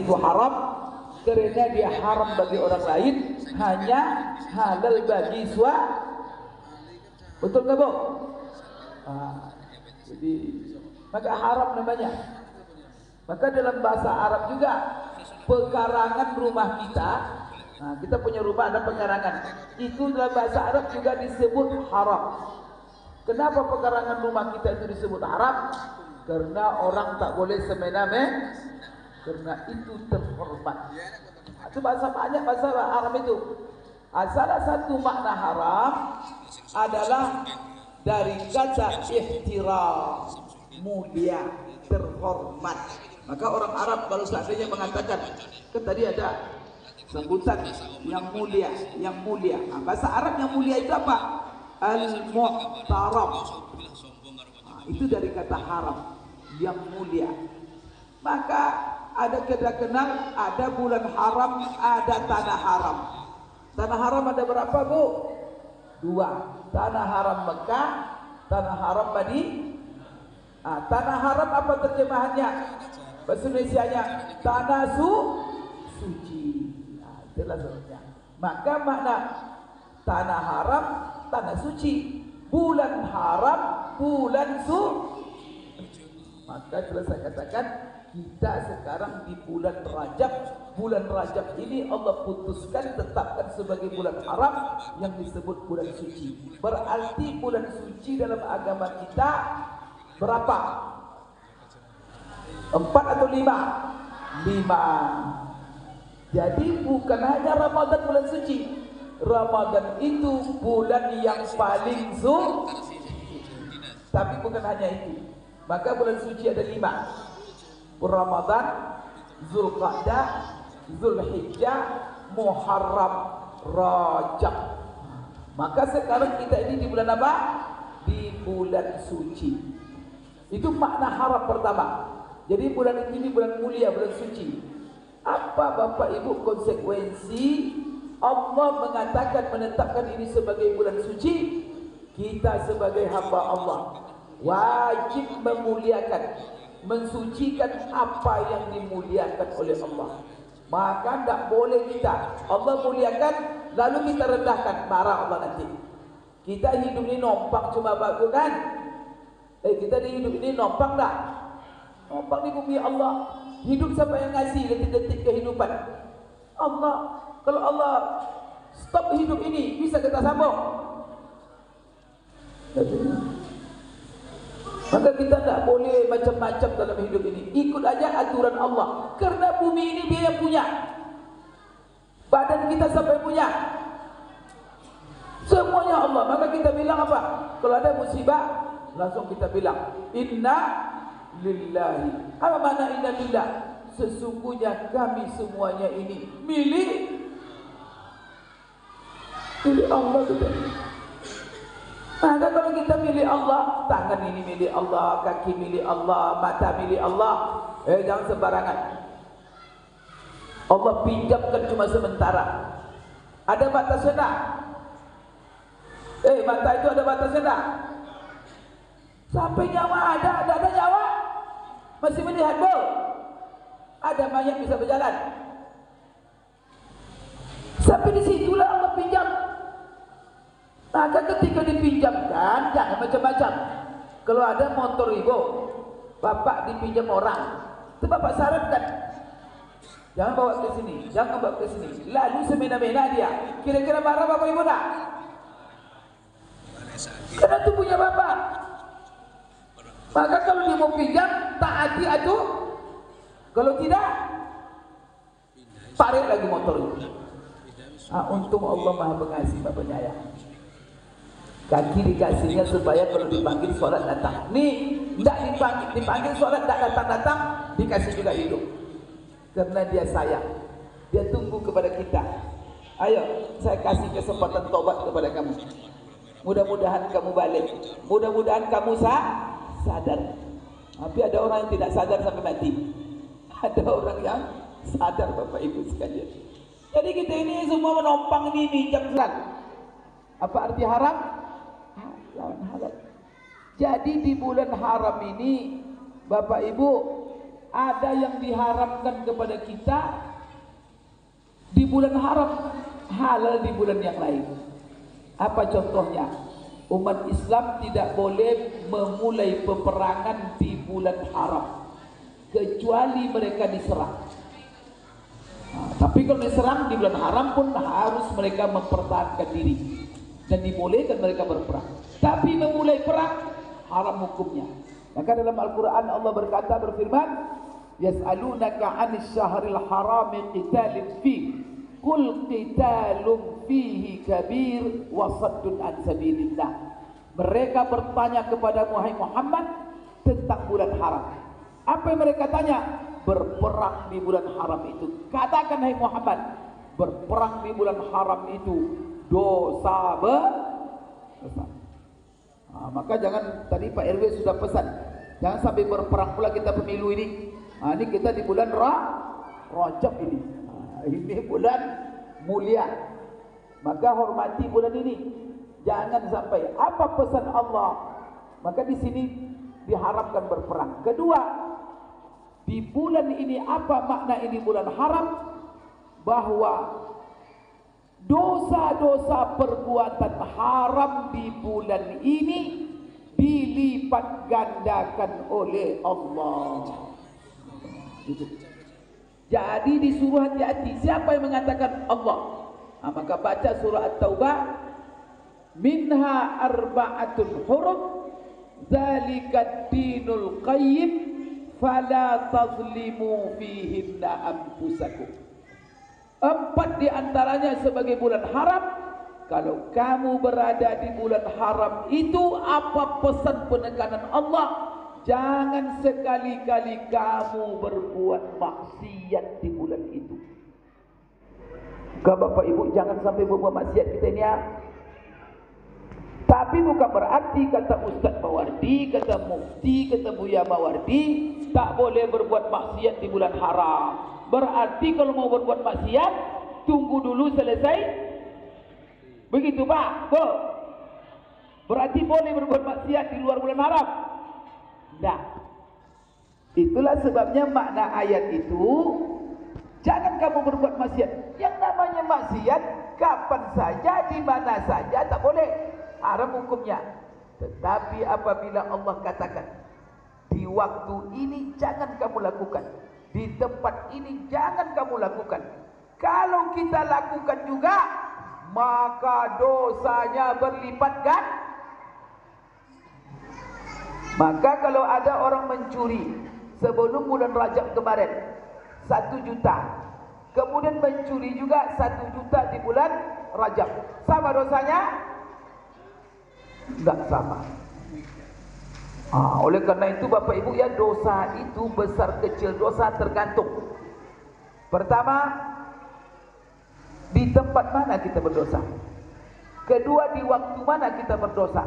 itu haram karena dia haram bagi orang lain, hanya halal bagi betul nggak Bu? Jadi maka haram namanya. Maka dalam bahasa Arab juga pekarangan rumah kita, kita punya rumah ada pekarangan, itu dalam bahasa Arab juga disebut haram. Kenapa pekarangan rumah kita itu disebut haram? Karena orang tak boleh semena-mena, karena itu terhormat. Itu bahasa banyak bahasa Arab itu. Salah satu makna haram adalah dari kata ihtiram, mulia, terhormat. Maka orang Arab kalau seandainya mengatakan, kan tadi ada sebutan yang mulia, yang mulia. Bahasa Arab yang mulia itu apa? Al-muhtaram. Itu dari kata haram, yang mulia. Maka ada kita kenal, ada bulan haram, ada tanah haram. Tanah haram ada berapa Bu? 2. Tanah haram Mekah, tanah haram Madinah. Tanah haram apa terjemahannya? Bahasa Indonesianya tanah suci. Itulah sebabnya. Maka makna tanah haram, tanah suci. Bulan haram, bulan suci. Maka telah saya katakan, kita sekarang di bulan Rajab. Bulan Rajab ini Allah putuskan, tetapkan sebagai bulan haram yang disebut bulan suci. Berarti bulan suci dalam agama kita berapa? 4 atau 5? 5. Jadi bukan hanya Ramadan bulan suci. Ramadan itu bulan yang paling suci. Tapi bukan hanya itu. Maka bulan suci ada 5. Ramadan, Zulqa'dah, Zulhijjah, Muharram, Rajab. Maka sekarang kita ini di bulan apa? Di bulan suci. Itu makna haram pertama. Jadi bulan ini bulan mulia, bulan suci. Apa Bapak Ibu konsekuensi Allah mengatakan, menetapkan ini sebagai bulan suci? Kita sebagai hamba Allah wajib memuliakan, mensucikan apa yang dimuliakan oleh Allah. Maka tidak boleh kita Allah muliakan lalu kita rendahkan, marah Allah nanti. Kita hidup ini nompak cuma bagus kan? Kita di hidup ini nompak tak? Nompak di bumi Allah. Hidup siapa yang ngasih detik-detik kehidupan? Allah. Kalau Allah stop hidup ini, bisa kita sambung? Maka kita tidak boleh macam-macam dalam hidup ini. Ikut aja aturan Allah. Karena bumi ini dia yang punya. Badan kita siapa yang punya? Semuanya Allah. Maka kita bilang apa? Kalau ada musibah, langsung kita bilang inna lillahi. Apa makna inna lillah? Sesungguhnya kami semuanya ini milik Allah juga. Maka kalau kita milik Allah, tangan ini milik Allah, kaki milik Allah, mata milik Allah, jangan sembarangan. Allah pinjamkan cuma sementara. Ada batasnya tak? Mata itu ada batasnya tak? Sampai nyawa ada nyawa masih melihat bol. Ada mayat bisa berjalan. Sampai di situlah Allah pinjam. Maka ketika dipinjamkan jangan macam-macam. Kalau ada motor ibu, bapak dipinjam orang, itu bapak syaratkan, jangan bawa ke sini, jangan bawa ke sini. Lalu semena-mena dia, kira-kira marah bapak ibu tak? Karena itu punya bapak. Maka kalau dia mau pinjam, taati atuh. Kalau tidak, tarik lagi motor itu. Untung Allah Maha Pengasih, Maha Penyayang. Kaki dikasihnya supaya kalau dipanggil sholat datang. Nih, tidak dipanggil sholat tidak datang-datang, dikasih juga hidup. Karena dia sayang, dia tunggu kepada kita. Ayo, saya kasih kesempatan tobat kepada kamu. Mudah-mudahan kamu balik. Mudah-mudahan kamu sadar. Tapi ada orang yang tidak sadar sampai mati. Ada orang yang sadar, Bapak Ibu sekalian. Jadi kita ini semua menompang ini minjam surat. Apa arti haram? Lawan halal. Jadi di bulan haram ini Bapak Ibu ada yang diharamkan kepada kita di bulan haram, halal di bulan yang lain. Apa contohnya? Umat Islam tidak boleh memulai peperangan di bulan haram kecuali mereka diserang. Tapi kalau diserang di bulan haram pun harus mereka mempertahankan diri dan dibolehkan mereka berperang. Tapi memulai perang haram hukumnya. Maka dalam Al-Quran Allah berfirman, yas'alunaka 'anis syahril harami qitalin fihi qul qitalun fihi kabir wa saddun an sabilillah. Mereka bertanya kepada Muhammad tentang bulan haram. Apa yang mereka tanya? Berperang di bulan haram itu. Katakan hai Muhammad, berperang di bulan haram itu dosa besar. Maka jangan, tadi Pak RW sudah pesan, jangan sampai berperang pula kita pemilu ini. Ini kita di bulan Rajab ini. Ini bulan mulia. Maka hormati bulan ini. Jangan sampai. Apa pesan Allah? Maka di sini diharapkan berperang. Kedua, di bulan ini apa makna ini bulan haram? Bahwa dosa-dosa perbuatan haram di bulan ini dilipat gandakan oleh Allah. Jadi disuruh hati-hati. Siapa yang mengatakan Allah? Maka baca surah At-Taubah, minha arba'atul hurum zalikad dinul qayyim fala tazlimu fihinna anfusakum. 4 di antaranya sebagai bulan haram. Kalau kamu berada di bulan haram itu, apa pesan penekanan Allah? Jangan sekali-kali kamu berbuat maksiat di bulan itu. Bapak Ibu, jangan sampai berbuat maksiat kita ini ya. Tapi bukan berarti kata Ustaz Mawardi, kata Mufti, kata Buya Mawardi, tak boleh berbuat maksiat di bulan haram. Berarti kalau mau berbuat maksiat, tunggu dulu selesai. Begitu Pak? Berarti boleh berbuat maksiat di luar bulan haram? Nah, itulah sebabnya makna ayat itu, jangan kamu berbuat maksiat. Yang namanya maksiat kapan saja, di mana saja tak boleh, haram hukumnya. Tetapi apabila Allah katakan di waktu ini jangan kamu lakukan, di tempat ini jangan kamu lakukan, kalau kita lakukan juga maka dosanya berlipat kan? Maka kalau ada orang mencuri sebelum bulan Rajab kemarin 1 juta, kemudian mencuri juga 1 juta di bulan Rajab, sama dosanya? Enggak sama. Oleh karena itu Bapak Ibu ya, dosa itu besar kecil dosa tergantung. Pertama, di tempat mana kita berdosa. Kedua, di waktu mana kita berdosa.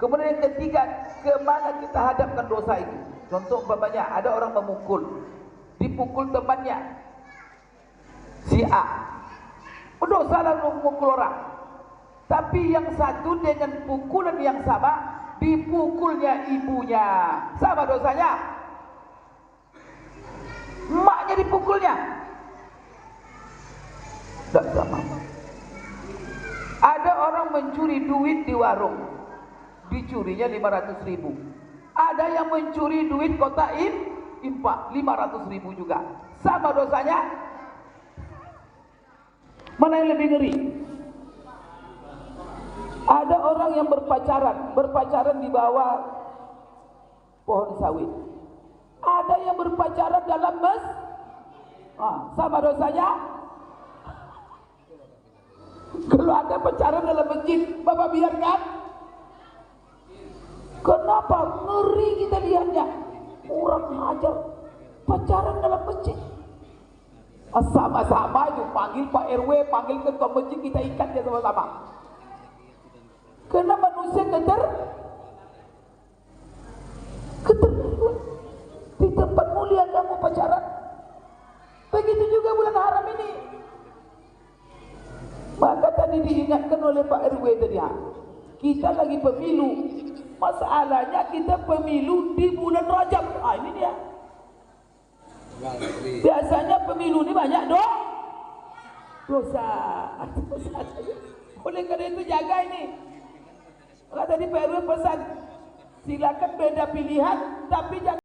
Kemudian yang ketiga, kemana kita hadapkan dosa itu. Contoh umpamanya ada orang memukul, dipukul temannya si A, berdosa lalu memukul orang. Tapi yang satu dengan pukulan yang sama dipukulnya ibunya, sama dosanya. Emaknya dipukulnya, tidak sama. Ada orang mencuri duit di warung, dicurinya 500.000. Ada yang mencuri duit kotak infak 500.000 juga, sama dosanya. Mana yang lebih ngeri? Ada orang yang berpacaran di bawah pohon sawit. Ada yang berpacaran dalam sama dosanya. Kalau ada pacaran dalam masjid, Bapak biarkan? Kenapa? Ngeri kita lihatnya. Orang hajar pacaran dalam masjid. Sama-sama itu, panggil Pak RW, panggil ketua masjid, kita ikat dia sama-sama. Karena manusia di tempat mulia kamu pacaran. Begitu juga bulan haram ini. Maka tadi diingatkan oleh Pak RW tadi, kita lagi pemilu. Masalahnya kita pemilu di bulan Rajab. Ini dia. Biasanya pemilu ini banyak dosa. Oleh karena itu jaga ini. Maka tadi Pak RW pesan, silakan beda pilihan tapi jangan